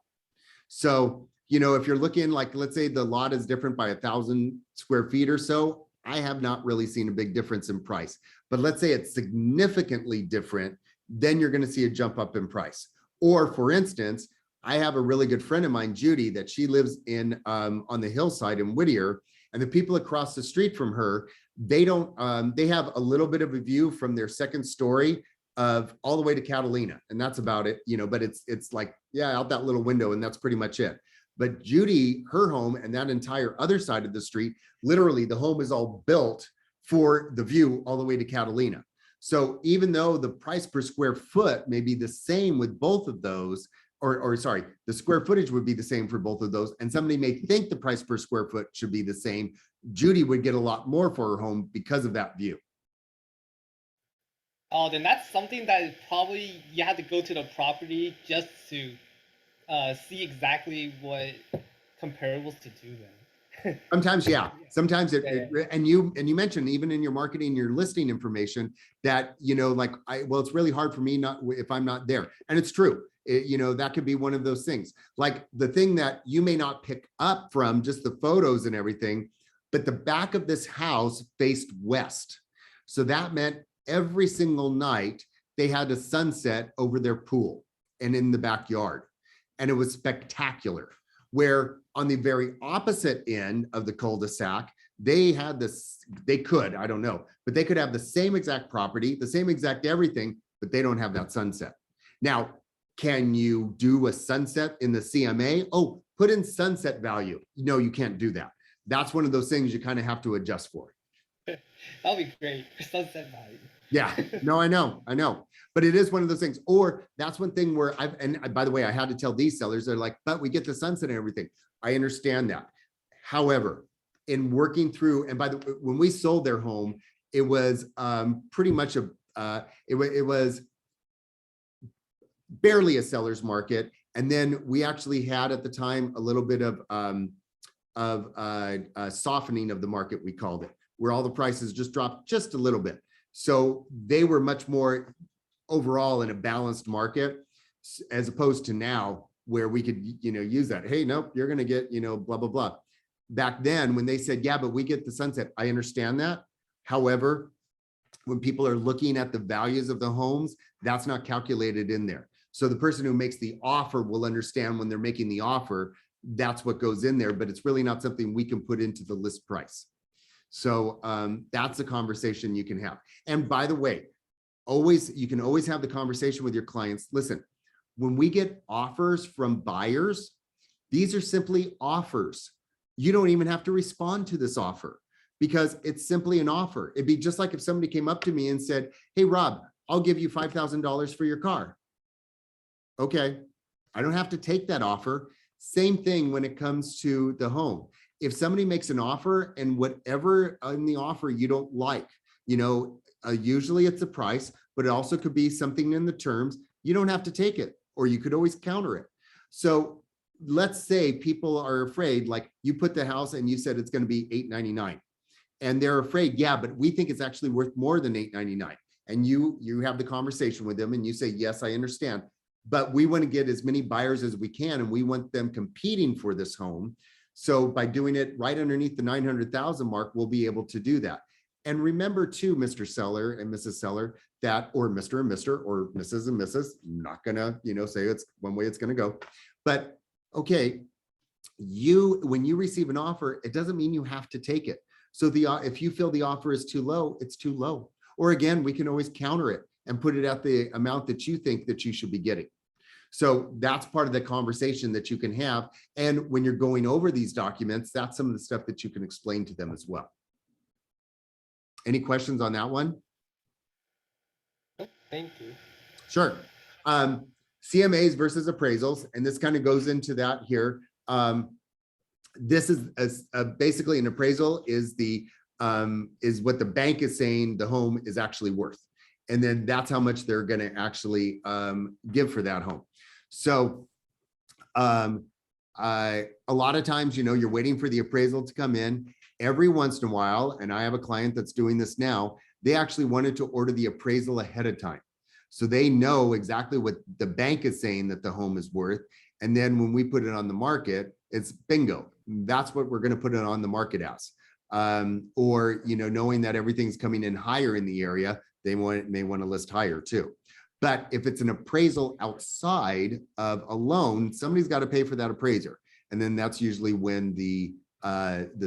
So, you know, if you're looking like, let's say the lot is different by 1,000 square feet or so, I have not really seen a big difference in price. But let's say it's significantly different, then you're going to see a jump up in price. Or for instance, I have a really good friend of mine, Judy, that she lives in on the hillside in Whittier, and the people across the street from her, they don't, they have a little bit of a view from their second story of all the way to Catalina, and that's about it, you know, but it's like, yeah, out that little window, and that's pretty much it. But Judy, her home and that entire other side of the street, literally the home is all built for the view all the way to Catalina. So even though the price per square foot may be the same with both of those, or sorry, the square footage would be the same for both of those, and somebody may think the price per square foot should be the same, Judy would get a lot more for her home because of that view. oh, then that's something that probably you have to go to the property just to see exactly what comparables to do then. Sometimes, yeah. Sometimes Yeah. and you mentioned even in your marketing, your listing information that, you know, like well, it's really hard for me not if I'm not there. And it's true. You know, that could be one of those things. Like the thing that you may not pick up from just the photos and everything, but the back of this house faced west. So that meant every single night they had a sunset over their pool and in the backyard. And it was spectacular. Where on the very opposite end of the cul-de-sac, they had this, they could, I don't know, but they could have the same exact property, the same exact everything, but they don't have that sunset. Now, can you do a sunset in the CMA? Oh, put in sunset value. No, you can't do that. That's one of those things you kind of have to adjust for. That'll be great for sunset value. Yeah, no, I know. But it is one of those things. Or that's one thing where and by the way, I had to tell these sellers, they're like, but we get the sunset and everything. I understand that. However, in working through, and when we sold their home, it was pretty much it was barely a seller's market. And then we actually had at the time a little bit of softening of the market, we called it, where all the prices just dropped just a little bit. So they were much more overall in a balanced market, as opposed to now where we could, you know, use that. Hey, nope, you're going to get, you know, blah, blah, blah. Back then when they said, yeah, but we get the sunset, I understand that. However, when people are looking at the values of the homes, that's not calculated in there. So the person who makes the offer will understand when they're making the offer, that's what goes in there, but it's really not something we can put into the list price. So that's a conversation you can have. And by the way, you can always have the conversation with your clients. Listen, when we get offers from buyers, these are simply offers. You don't even have to respond to this offer because it's simply an offer. It'd be just like if somebody came up to me and said, hey, Rob, I'll give you $5,000 for your car. Okay, I don't have to take that offer. Same thing when it comes to the home. If somebody makes an offer and whatever in the offer you don't like, you know, usually it's a price, but it also could be something in the terms, you don't have to take it, or you could always counter it. So let's say people are afraid, like you put the house and you said it's going to be $899 and they're afraid, yeah, but we think it's actually worth more than $899. And you have the conversation with them and you say, yes, I understand. but we want to get as many buyers as we can, and we want them competing for this home. So by doing it right underneath the 900,000 mark, we'll be able to do that. And remember too, Mr. Seller and Mrs. Seller, that, or Mr. and Mr. or Mrs. and Mrs. I'm not gonna, say it's one way it's gonna go. But okay, when you receive an offer, it doesn't mean you have to take it. So if you feel the offer is too low, it's too low. Or again, we can always counter it and put it at the amount that you think that you should be getting. So that's part of the conversation that you can have. And when you're going over these documents, that's some of the stuff that you can explain to them as well. Any questions on that one? Thank you. Sure. CMAs versus appraisals, and this kind of goes into that here. This is basically an appraisal is what the bank is saying the home is actually worth. And then that's how much they're going to actually give for that home. So a lot of times, you're waiting for the appraisal to come in. Every once in a while, and I have a client that's doing this now, they actually wanted to order the appraisal ahead of time. So they know exactly what the bank is saying that the home is worth. And then when we put it on the market, it's bingo. That's what we're going to put it on the market as. Or, knowing that everything's coming in higher in the area, they may want to list higher too. But if it's an appraisal outside of a loan, somebody's got to pay for that appraiser. And then that's usually when the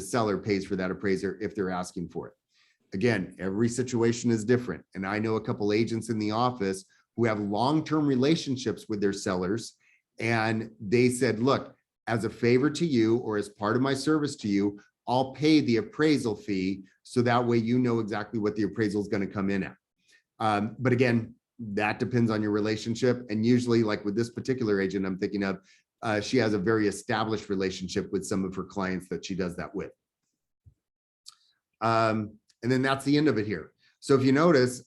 seller pays for that appraiser if they're asking for it. Again, every situation is different. And I know a couple agents in the office who have long-term relationships with their sellers. And they said, look, as a favor to you, or as part of my service to you, I'll pay the appraisal fee. So that way, exactly what the appraisal is going to come in at. But again, that depends on your relationship. And usually, like with this particular agent I'm thinking of, she has a very established relationship with some of her clients that she does that with. And then that's the end of it here. So if you notice,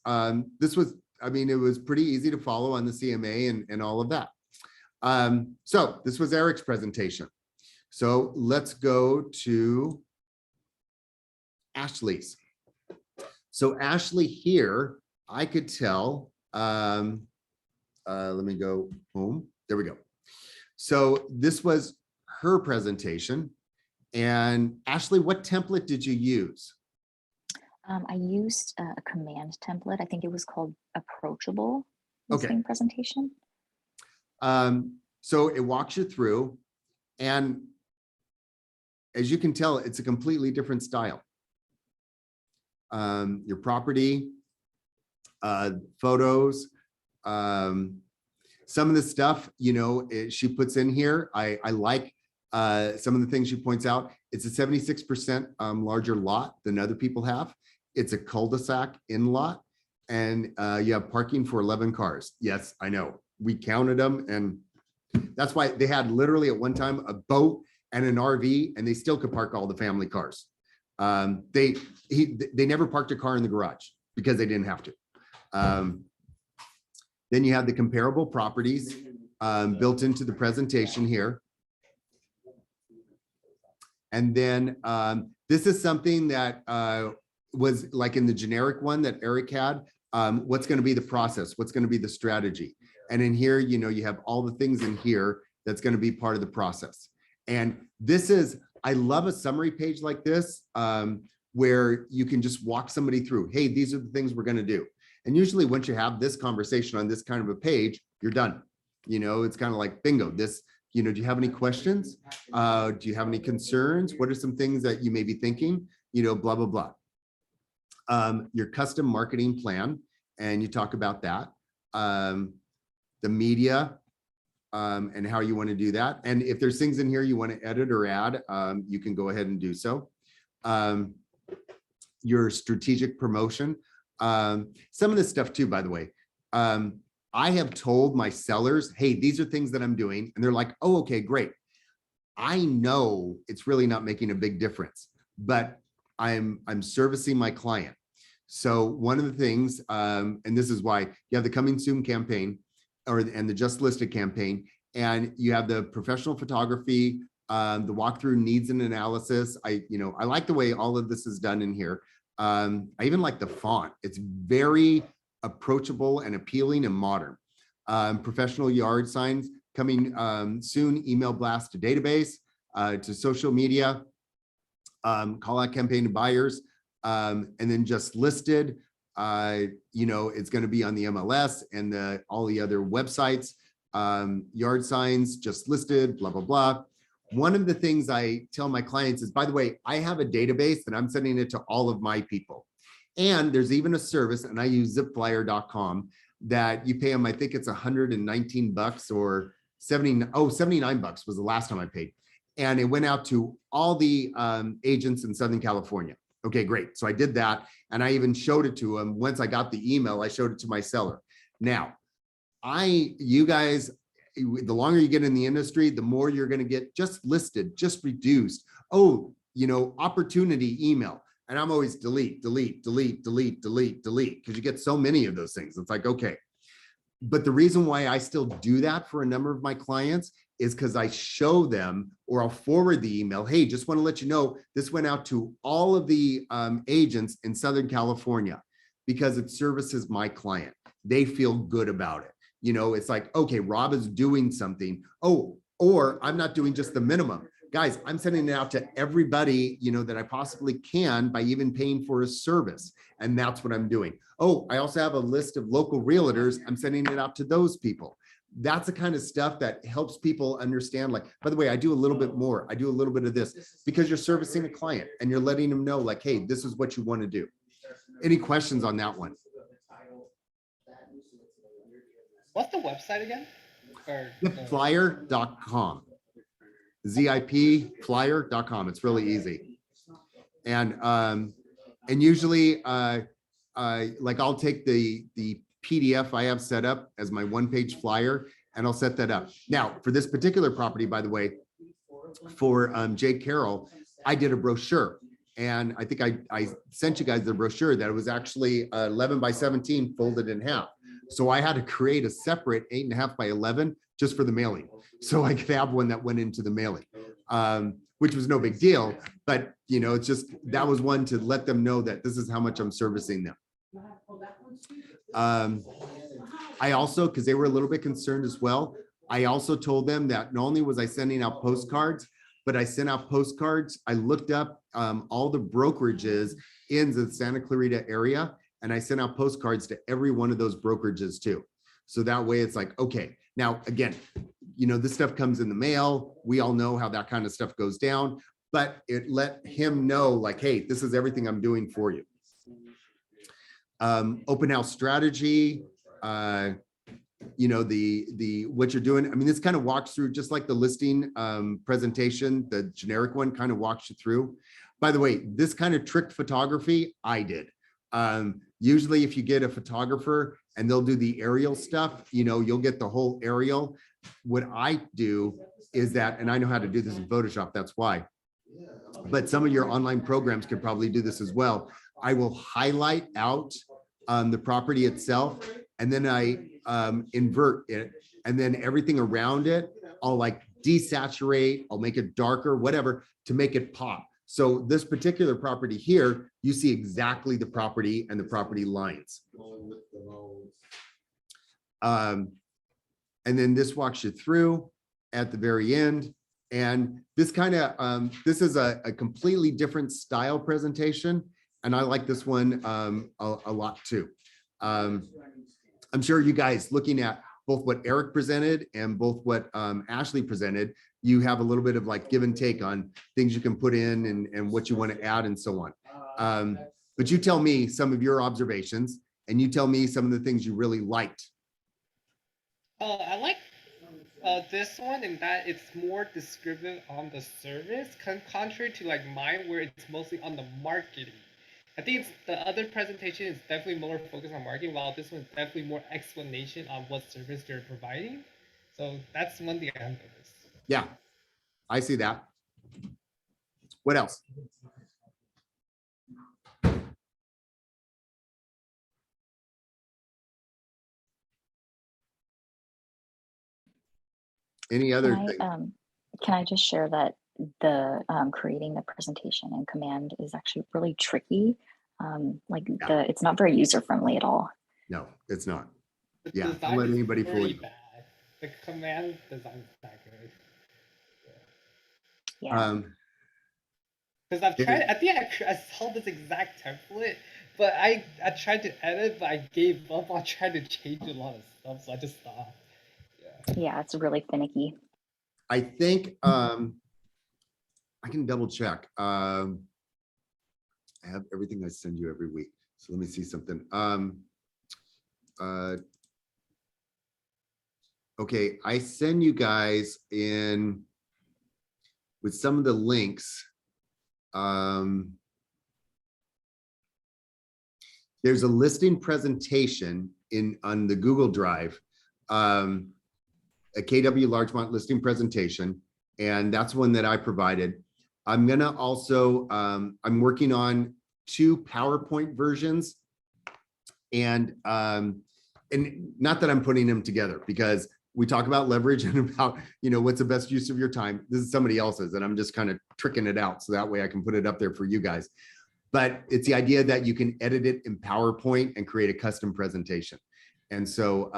this was, it was pretty easy to follow on the CMA and all of that. So this was Eric's presentation. So let's go to Ashley's. So Ashley here, I could tell, let me go home. There we go. So this was her presentation. And Ashley, what template did you use? I used a command template. I think it was called Approachable listing presentation. So it walks you through, and as you can tell, it's a completely different style. Your property, photos, some of the stuff, she puts in here. I like some of the things she points out. It's a 76% larger lot than other people have. It's a cul-de-sac in lot, and you have parking for 11 cars. Yes, I know. We counted them, and that's why they had literally at one time a boat and an RV, and they still could park all the family cars. They never parked a car in the garage because they didn't have to. Then you have the comparable properties built into the presentation here. And then this is something that was like in the generic one that Eric had. What's going to be the process? What's going to be the strategy? And in here, you have all the things in here that's going to be part of the process. And this is, I love a summary page like this, where you can just walk somebody through, hey, these are the things we're going to do. And usually once you have this conversation on this kind of a page, you're done. It's kind of like bingo. This, do you have any questions? Do you have any concerns? What are some things that you may be thinking? Blah, blah, blah. Your custom marketing plan, and you talk about that. The media, and how you want to do that. And if there's things in here you want to edit or add, you can go ahead and do so. Your strategic promotion. Some of this stuff too, by the way, I have told my sellers, hey, these are things that I'm doing. And they're like, oh, okay, great. I know it's really not making a big difference, but I'm servicing my client. So one of the things, and this is why you have the Coming Soon campaign, and the Just Listed campaign, and you have the professional photography, the walkthrough needs and analysis. I like the way all of this is done in here. I even like the font. It's very approachable and appealing and modern. professional yard signs coming soon, email blast to database, to social media, call out campaign to buyers, and then just listed. It's going to be on the MLS and all the other websites. Yard signs just listed, blah, blah, blah. One of the things I tell my clients is, by the way, I have a database that I'm sending it to all of my people. And there's even a service, and I use zipflyer.com, that you pay them, I think it's 119 bucks or 79 bucks was the last time I paid. And it went out to all the agents in Southern California. Okay, great. So I did that. And I even showed it to them. Once I got the email, I showed it to my seller. Now, you guys, the longer you get in the industry, the more you're going to get just listed, just reduced. Oh, opportunity email. And I'm always delete, delete, delete, delete, delete, delete, because you get so many of those things. It's like, okay. But the reason why I still do that for a number of my clients is because I show them, or I'll forward the email. Hey, just want to let you know, this went out to all of the agents in Southern California because it services my client. They feel good about it. It's like, okay, Rob is doing something. Oh, or I'm not doing just the minimum. Guys, I'm sending it out to everybody, that I possibly can by even paying for a service. And that's what I'm doing. Oh, I also have a list of local realtors. I'm sending it out to those people. That's the kind of stuff that helps people understand. Like, by the way, I do a little bit more. I do a little bit of this because you're servicing a client and you're letting them know, like, hey, this is what you want to do. Any questions on that one? What's the website again? Zipflyer.com. ZIPflyer.com. It's really easy. And usually like I'll take the PDF I have set up as my one-page flyer, and I'll set that up. Now, for this particular property, by the way, for Jake Carroll, I did a brochure. And I think I sent you guys the brochure that it was actually 11 by 17 folded in half. So I had to create a separate 8.5 by 11 just for the mailing. So I could have one that went into the mailing, which was no big deal. But, it's just, that was one to let them know that this is how much I'm servicing them. I also, because they were a little bit concerned as well, I also told them that not only was I sending out postcards, but I sent out postcards. I looked up all the brokerages in the Santa Clarita area, and I sent out postcards to every one of those brokerages too. So that way it's like, okay, now again, this stuff comes in the mail. We all know how that kind of stuff goes down, but it let him know, like, hey, this is everything I'm doing for you. Open house strategy, the what you're doing. I mean, this kind of walks through just like the listing presentation, the generic one kind of walks you through. By the way, this kind of trick photography I did. Usually if you get a photographer and they'll do the aerial stuff, you'll get the whole aerial. What I do is that, and I know how to do this in Photoshop, that's why, but some of your online programs could probably do this as well. I will highlight out the property itself, and then I invert it, and then everything around it, I'll like desaturate, I'll make it darker, whatever, to make it pop. So this particular property here, you see exactly the property and the property lines. And then this walks you through at the very end. And this kind of, this is a completely different style presentation. And I like this one a lot too. I'm sure you guys, looking at both what Eric presented and both what Ashley presented, you have a little bit of like give and take on things you can put in and what you want to add and so on. But you tell me some of your observations, and you tell me some of the things you really liked. I like this one in that it's more descriptive on the service, contrary to like mine where it's mostly on the marketing. I think the other presentation is definitely more focused on marketing, while this one is definitely more explanation on what service they're providing. So that's one thing I noticed. Yeah, I see that. What else? Any other thing? Can I just share that the creating the presentation in Command is actually really tricky. It's not very user friendly at all. No, it's not. The Yeah, don't design let is anybody fool pretty you. bad. The command design is not good. Yeah. Because I've It- tried, I think I saw this exact template, but I tried to edit, but I gave up on trying to change a lot of stuff, so I just stopped. Yeah. Yeah, it's really finicky. I think I can double check. I have everything I send you every week. So let me see something. Okay, I send you guys in with some of the links. There's a listing presentation on the Google Drive, a KW Largemont listing presentation, and that's one that I provided. I'm gonna also, I'm working on 2 PowerPoint versions, and not that I'm putting them together, because we talk about leverage and about, what's the best use of your time. This is somebody else's, and I'm just kind of tricking it out so that way I can put it up there for you guys. But it's the idea that you can edit it in PowerPoint and create a custom presentation. And so,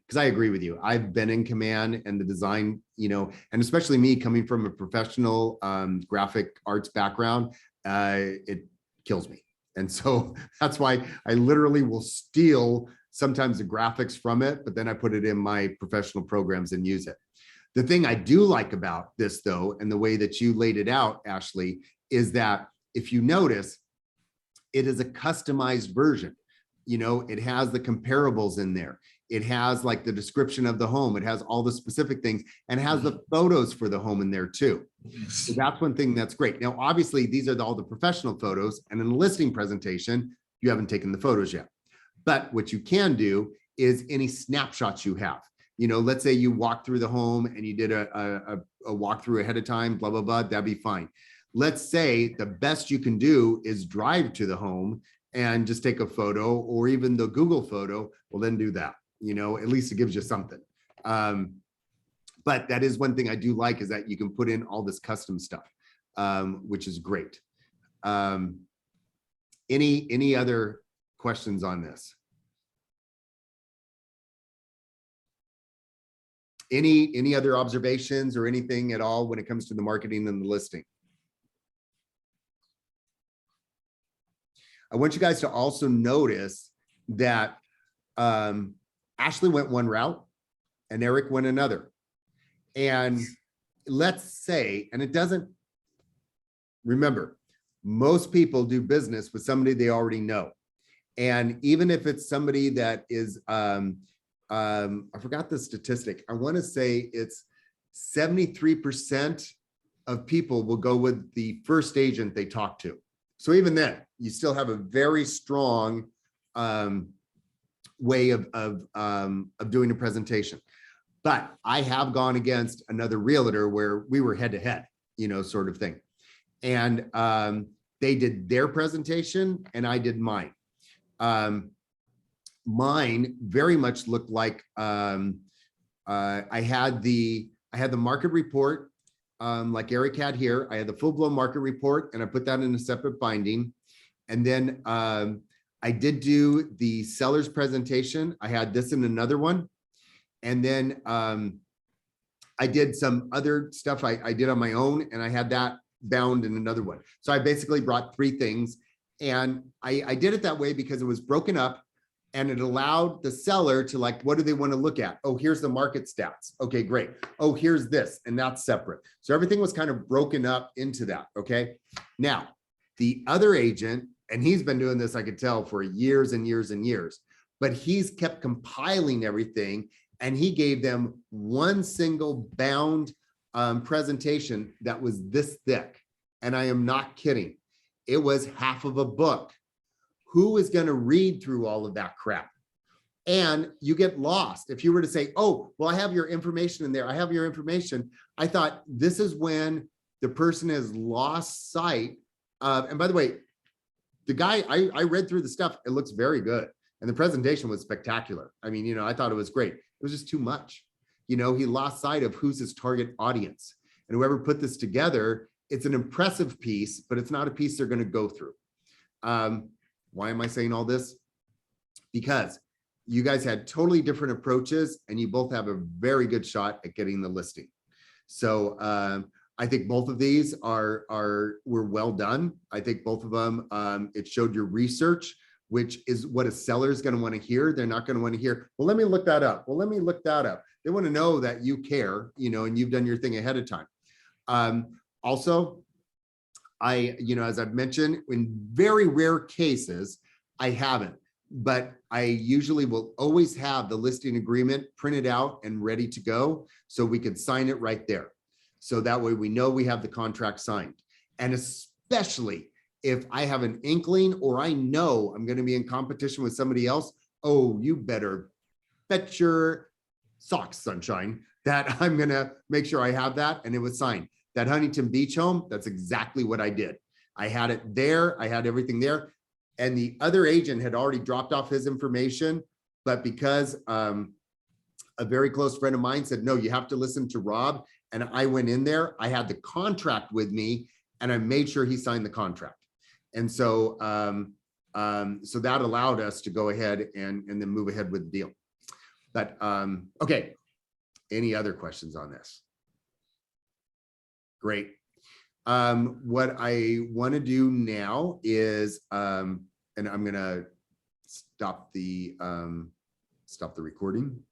because I agree with you, I've been in command and the design, and especially me coming from a professional graphic arts background, it kills me. And so that's why I literally will steal sometimes the graphics from it, but then I put it in my professional programs and use it. The thing I do like about this, though, and the way that you laid it out, Ashley, is that if you notice, it is a customized version. It has the comparables in there. It has like the description of the home. It has all the specific things and has the photos for the home in there too. So that's one thing that's great. Now, obviously, these are all the professional photos, and in the listing presentation, you haven't taken the photos yet. But what you can do is any snapshots you have. Let's say you walk through the home and you did a walkthrough ahead of time, blah, blah, blah, that'd be fine. Let's say the best you can do is drive to the home and just take a photo, or even the Google photo. Well, then do that. At least it gives you something. But that is one thing I do like, is that you can put in all this custom stuff, which is great. Any other questions on this? Any other observations or anything at all when it comes to the marketing and the listing? I want you guys to also notice that Ashley went one route and Eric went another. And let's say, and it doesn't, remember, most people do business with somebody they already know. And even if it's somebody that is, I forgot the statistic. I want to say it's 73% of people will go with the first agent they talk to. So even then, you still have a very strong way of doing a presentation. But I have gone against another realtor where we were head to head, sort of thing. And they did their presentation and I did mine. Mine very much looked like I had the market report, like Eric had here. I had the full-blown market report and I put that in a separate binding. And then I did do the seller's presentation. I had this in another one. And then I did some other stuff I did on my own, and I had that bound in another one. So I basically brought 3 things, and I did it that way because it was broken up and it allowed the seller to, like, what do they want to look at? Oh, here's the market stats. Okay, great. Oh, here's this, and that's separate. So everything was kind of broken up into that. Okay. Now, the other agent, and he's been doing this, I could tell, for years and years and years, but he's kept compiling everything, and he gave them one single bound presentation that was this thick. And I am not kidding. It was half of a book. Who is going to read through all of that crap? And you get lost. If you were to say, oh, well, I have your information in there. I have your information. I thought this is when the person has lost sight of, and by the way, the guy, I read through the stuff. It looks very good. And the presentation was spectacular. I mean, I thought it was great. It was just too much. He lost sight of who's his target audience. And whoever put this together, it's an impressive piece, but it's not a piece they're going to go through. Why am I saying all this? Because you guys had totally different approaches and you both have a very good shot at getting the listing. So I think both of these were well done. I think both of them, it showed your research, which is what a seller is going to want to hear. They're not going to want to hear, well, let me look that up. Well, let me look that up. They want to know that you care, you know, and you've done your thing ahead of time. Also, as I've mentioned, in very rare cases, I haven't, but I usually will always have the listing agreement printed out and ready to go so we can sign it right there. So that way we know we have the contract signed. And especially if I have an inkling or I know I'm going to be in competition with somebody else, oh, you better bet your socks, sunshine, that I'm going to make sure I have that. And it was signed. That Huntington Beach home, that's exactly what I did. I had it there. I had everything there. And the other agent had already dropped off his information. But because a very close friend of mine said, no, you have to listen to Rob. And I went in there, I had the contract with me and I made sure he signed the contract. And so, so that allowed us to go ahead and then move ahead with the deal. But okay, any other questions on this? Great. What I want to do now is, and I'm gonna stop the recording.